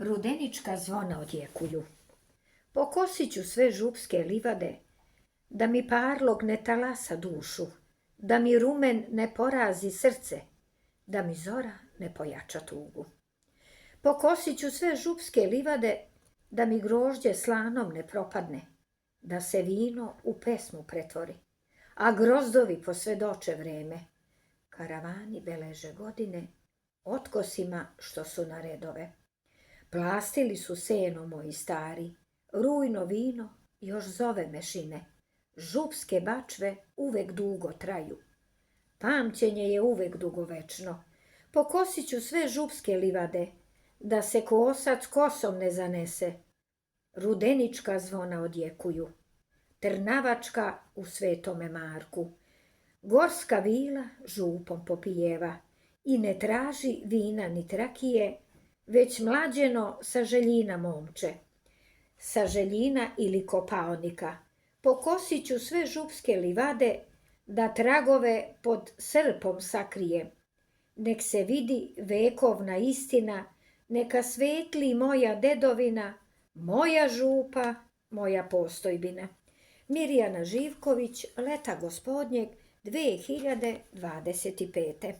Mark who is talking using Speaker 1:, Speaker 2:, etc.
Speaker 1: Rudenička zvona odjekuju. Pokosit ću sve župske livade, da mi parlog ne talasa dušu, da mi rumen ne porazi srce, da mi zora ne pojača tugu. Pokosit ću sve župske livade, da mi grožđe slanom ne propadne, da se vino u pesmu pretvori, a grozdovi posvedoče vreme. Karavani beleže godine, otkosima što su na redove. Plastili su seno moji stari, rujno vino još zove mešine. Župske bačve uvek dugo traju. Pamćenje je uvek dugovečno. Pokosit ću sve župske livade, da se kosac kosom ne zanese. Rudenička zvona odjekuju, Trnavačka u Svetome Marku. Gorska vila župom popijeva i ne traži vina ni trakije, već mlađeno sa željina momče, sa željina ili kopaonika. Pokosit ću sve župske livade, da tragove pod srpom sakrije. Nek se vidi vekovna istina, neka svetli moja dedovina, moja župa, moja postojbina. Mirjana Živković, Leta gospodnjeg, 2025.